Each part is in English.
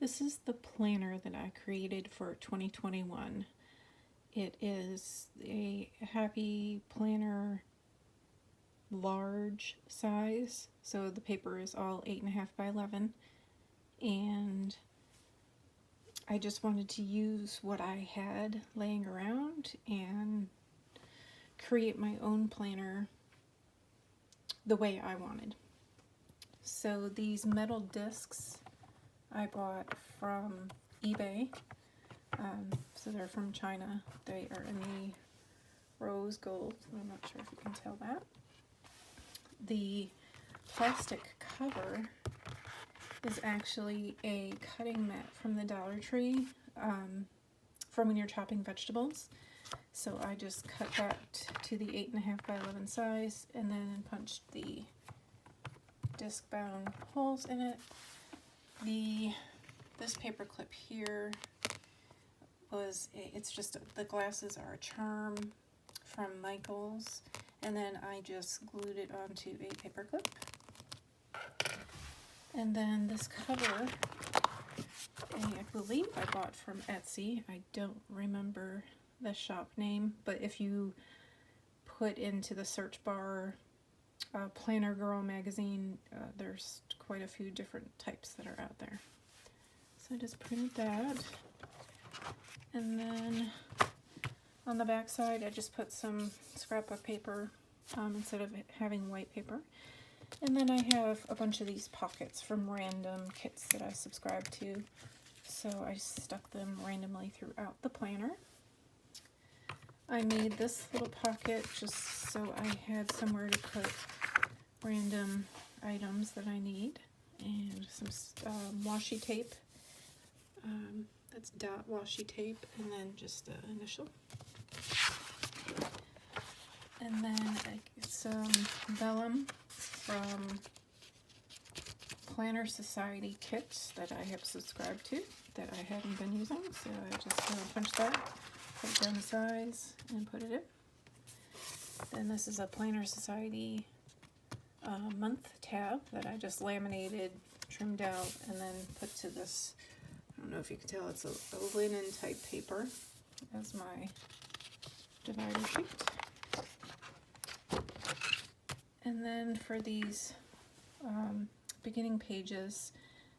This is the planner that I created for 2021. It is a happy planner large size, so the paper is all 8.5 by 11, and I just wanted to use what I had laying around and create my own planner the way I wanted. So these metal discs I bought from eBay. So they're from China. They are in the rose gold. I'm not sure if you can tell that. The plastic cover is actually a cutting mat from the Dollar Tree from when you're chopping vegetables. So I just cut that to the 8.5 by 11 size and then punched the disc bound holes in it. This paper clip here it's just, the glasses are a charm from Michaels, and then I just glued it onto a paper clip. And then this cover, I believe I bought from Etsy. I don't remember the shop name, but if you put into the search bar Planner Girl magazine, there's quite a few different types that are out there. So I just printed that, and then on the back side I just put some scrapbook paper instead of having white paper. And then I have a bunch of these pockets from random kits that I subscribe to, so I stuck them randomly throughout the planner. I made this little pocket just so I had somewhere to put random items that I need, and some washi tape. That's dot washi tape, and then just initial. And then some vellum from Planner Society kits that I have subscribed to that I haven't been using, so I just punched that, put it down the size, and put it in. Then this is a Planner Society month tab that I just laminated, trimmed out, and then put to this, I don't know if you can tell, it's a linen type paper as my divider sheet. And then for these beginning pages,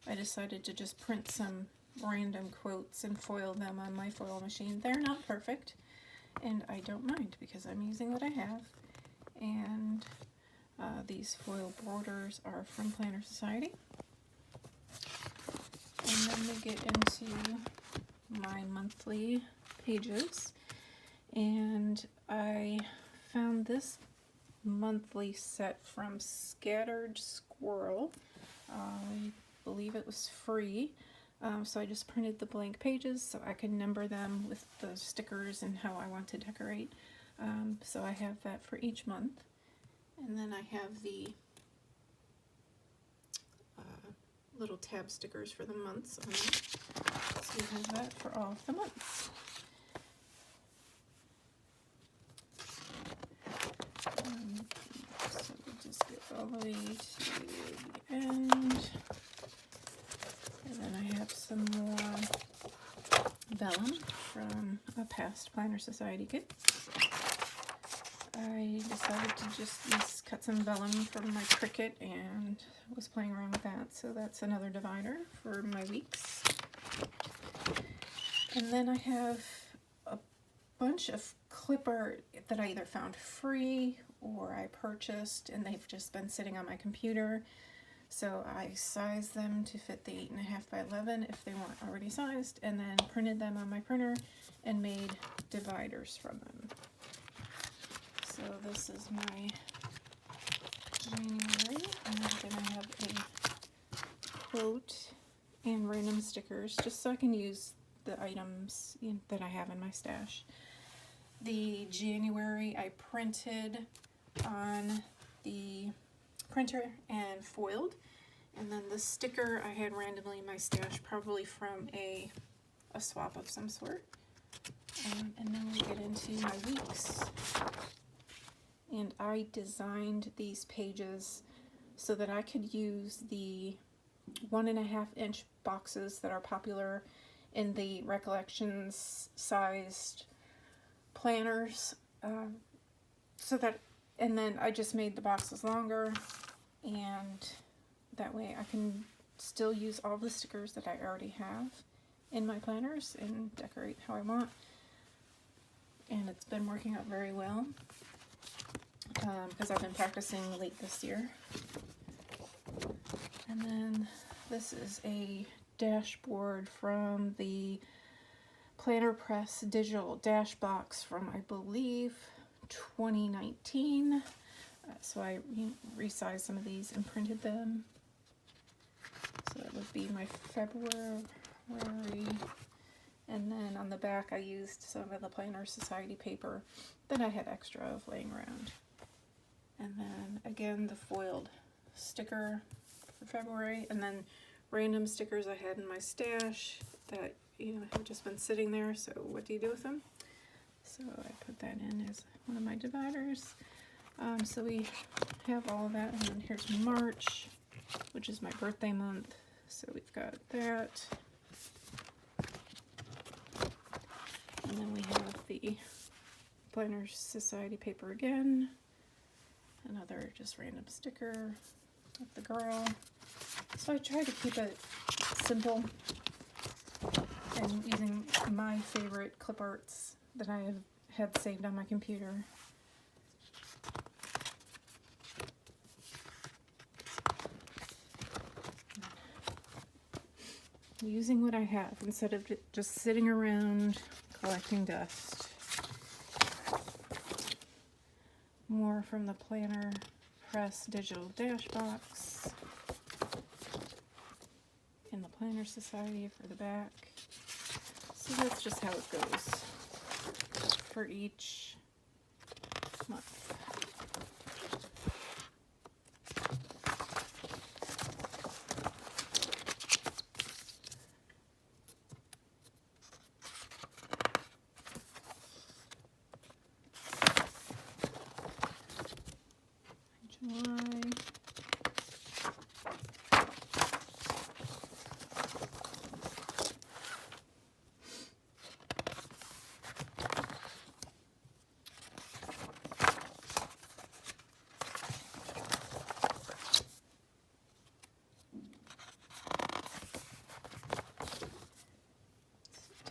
I decided to just print some random quotes and foil them on my foil machine. They're not perfect, and I don't mind because I'm using what I have. And these foil borders are from Planner Society. And then we get into my monthly pages, and I found this monthly set from Scattered Squirrel. I believe it was free, so I just printed the blank pages so I can number them with the stickers and how I want to decorate. So I have that for each month, and then I have the little tab stickers for the months on it. So you have that for all of the months. So we'll just get all the way to the end. And then I have some more vellum from a past Planner Society kit. I decided to just cut some vellum from my Cricut and was playing around with that, so that's another divider for my weeks. And then I have a bunch of clip art that I either found free or I purchased, and they've just been sitting on my computer. So I sized them to fit the 8.5 by 11 if they weren't already sized, and then printed them on my printer and made dividers from them. So this is my January, and then I have a quote and random stickers just so I can use the items that I have in my stash. The January I printed on the printer and foiled, and then the sticker I had randomly in my stash, probably from a swap of some sort. And then we get into my weeks. And I designed these pages so that I could use the 1.5-inch boxes that are popular in the Recollections sized planners. And then I just made the boxes longer, and that way I can still use all the stickers that I already have in my planners and decorate how I want. And it's been working out very well because I've been practicing late this year. And then this is a dashboard from the Planner Press digital dash box from, I believe, 2019. So I resized some of these and printed them. So that would be my February. And then on the back I used some of the Planner Society paper that I had extra of laying around. And then again the foiled sticker for February, and then random stickers I had in my stash that have just been sitting there, so what do you do with them? So I put that in as one of my dividers. So we have all of that, and then here's March, which is my birthday month, so we've got that. And then we have the Planner Society paper again, another just random sticker of the girl. So I try to keep it simple and using my favorite clip arts that I have had saved on my computer. Using what I have instead of just sitting around collecting dust. More from the Planner Press digital dash box. And the Planner Society for the back. So that's just how it goes for each month. July.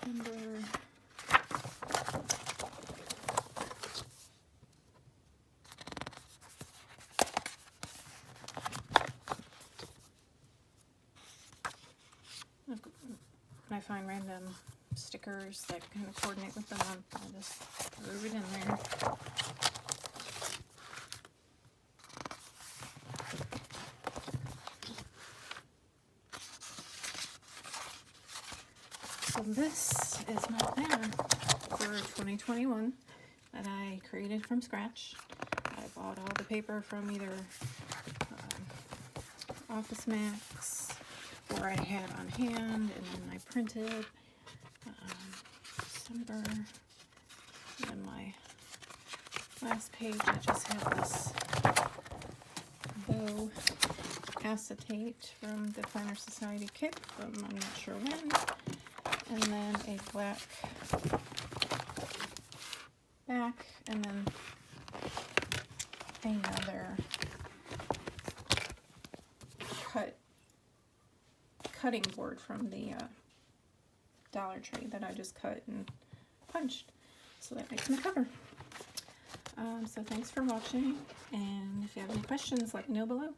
September. I find random stickers that kind of coordinate with the month. I'll just throw it in there. So this is my planner for 2021 that I created from scratch. I bought all the paper from either Office Max or I had on hand, and then I printed December. And then my last page, I just have this bow acetate from the Planner Society kit from I'm not sure when, and then a black back, and then another cutting board from the Dollar Tree that I just cut and punched. So that makes my cover. So thanks for watching, and if you have any questions, let me know below.